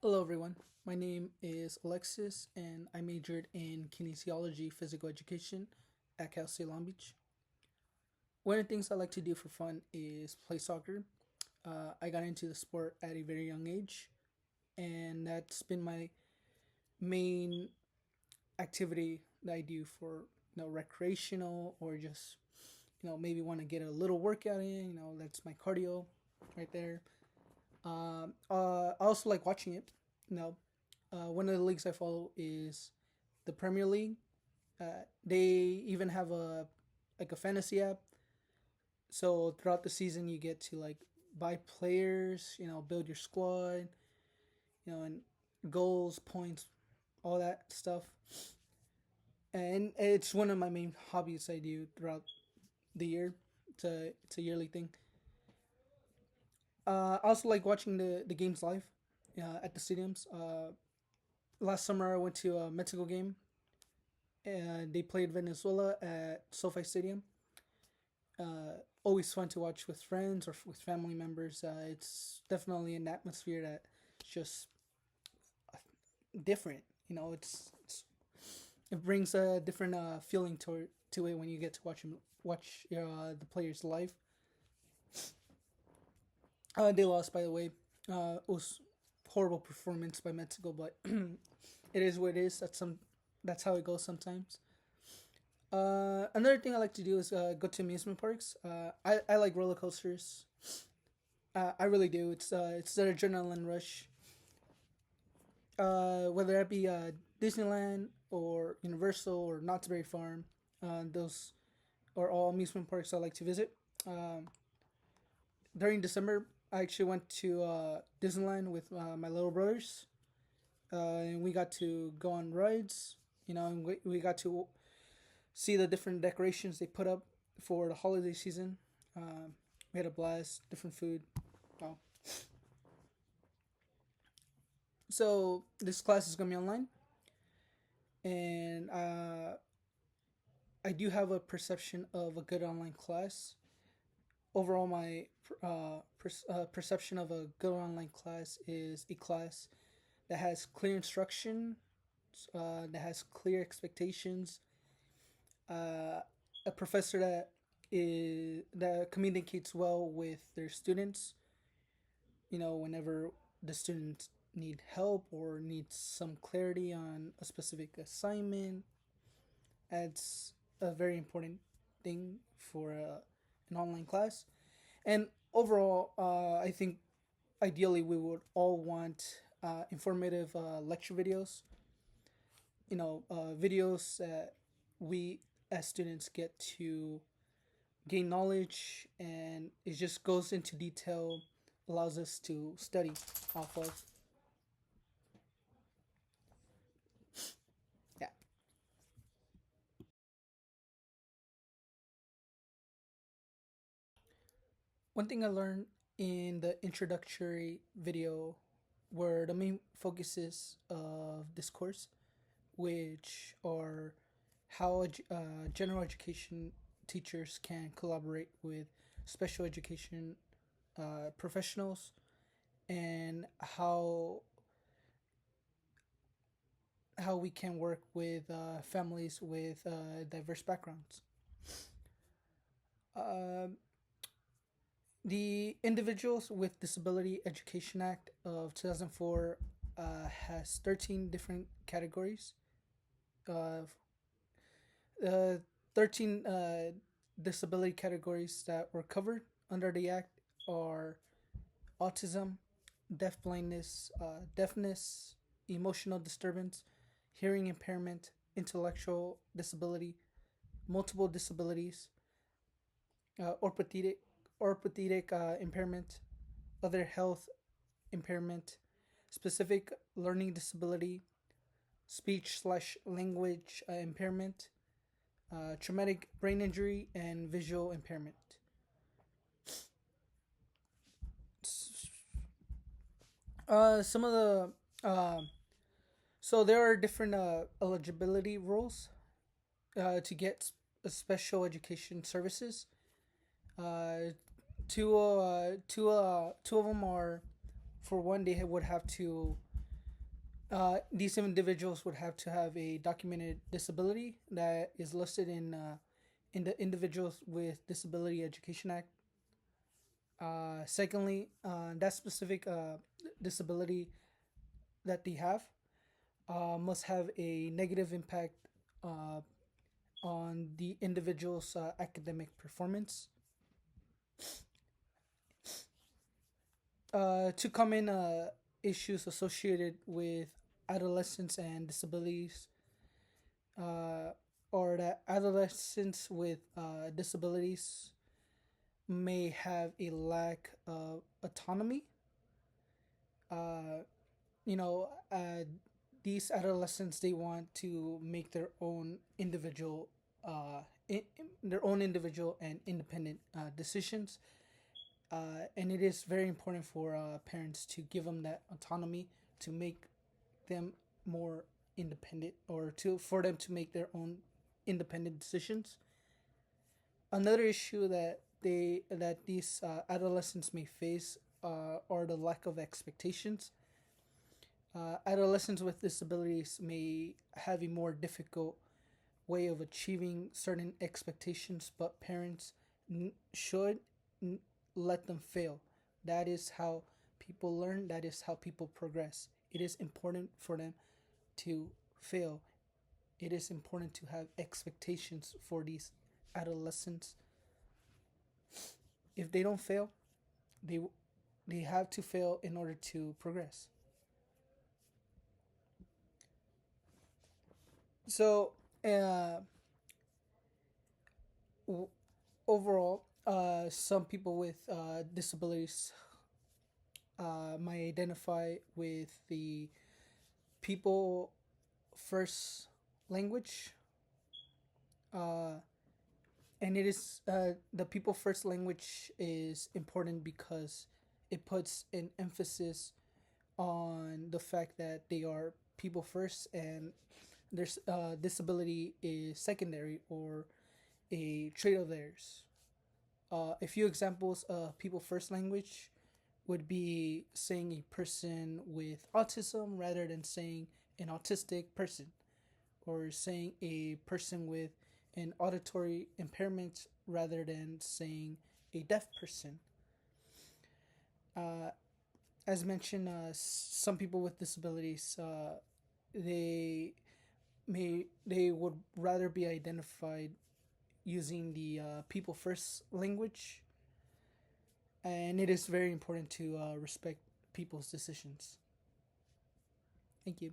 Hello, everyone. My name is Alexis, and I majored in kinesiology physical education at Cal State Long Beach. One of the things I like to do for fun is play soccer. I got into the sport at a very young age, and that's been my main activity that I do for recreational or just maybe want to get a little workout in. That's my cardio right there. I also like watching it. You know, one of the leagues I follow is the Premier League. They even have a fantasy app. So throughout the season, you get to like buy players, build your squad, and goals, points, all that stuff. And it's one of my main hobbies I do throughout the year. It's a yearly thing. I also like watching the games live at the stadiums. Last summer, I went to a Mexico game, and they played Venezuela at SoFi Stadium. Always fun to watch with friends or with family members. It's definitely an atmosphere that's just different. It brings a different feeling to it when you get to watch the players live. They lost, by the way. It was horrible performance by Mexico, but it is what it is. That's how it goes sometimes. Another thing I like to do is go to amusement parks. I like roller coasters. I really do. It's that adrenaline rush. Whether that be Disneyland or Universal or Knott's Berry Farm, those are all amusement parks I like to visit. During December, I actually went to Disneyland with my little brothers, and we got to go on rides. And we got to see the different decorations they put up for the holiday season. We had a blast, different food. Oh. So this class is gonna be online, and I do have a perception of a good online class. Overall, my perception of a good online class is a class that has clear instruction, that has clear expectations, a professor that communicates well with their students. Whenever the students need help or need some clarity on a specific assignment, that's a very important thing for an online class. And overall, I think ideally we would all want informative lecture videos. Videos that we as students get to gain knowledge, and it just goes into detail, allows us to study off of. Yeah. One thing I learned in the introductory video were the main focuses of this course, which are how general education teachers can collaborate with special education professionals, and how we can work with families with diverse backgrounds. Uh, the Individuals with Disability Education Act of 2004 has 13 different categories. Uh, 13 disability categories that were covered under the act are autism, deafness, emotional disturbance, hearing impairment, intellectual disability, multiple disabilities, orthopedic impairment, other health impairment, specific learning disability, speech/language impairment, traumatic brain injury, and visual impairment. Some of the so there are different eligibility rules to get special education services. Uh, two of them are, for one, they would have to These individuals would have to have a documented disability that is listed in the Individuals with Disability Education Act. Secondly, that specific disability that they have must have a negative impact uh, on the individual's academic performance. To come in issues associated with adolescents and disabilities, uh, or that adolescents with disabilities may have a lack of autonomy. Uh, you know, these adolescents, they want to make their own individual and independent decisions, and it is very important for parents to give them that autonomy to make them more independent, or to for them to make their own independent decisions. Another issue that these adolescents may face are the lack of expectations. Adolescents with disabilities may have a more difficult way of achieving certain expectations, but parents should n- let them fail. That is how people learn, that is how people progress. It is important for them to fail. It is important to have expectations for these adolescents. If they don't fail, they they have to fail in order to progress. So, uh, w- overall, some people with disabilities might identify with the people first language, uh, and it is the people first language is important because it puts an emphasis on the fact that they are people first, and their disability is secondary or a trait of theirs. A few examples of people first language would be saying a person with autism rather than saying an autistic person, or saying a person with an auditory impairment rather than saying a deaf person. Uh, as mentioned, some people with disabilities, they they would rather be identified using the people first language, and it is very important to respect people's decisions. Thank you.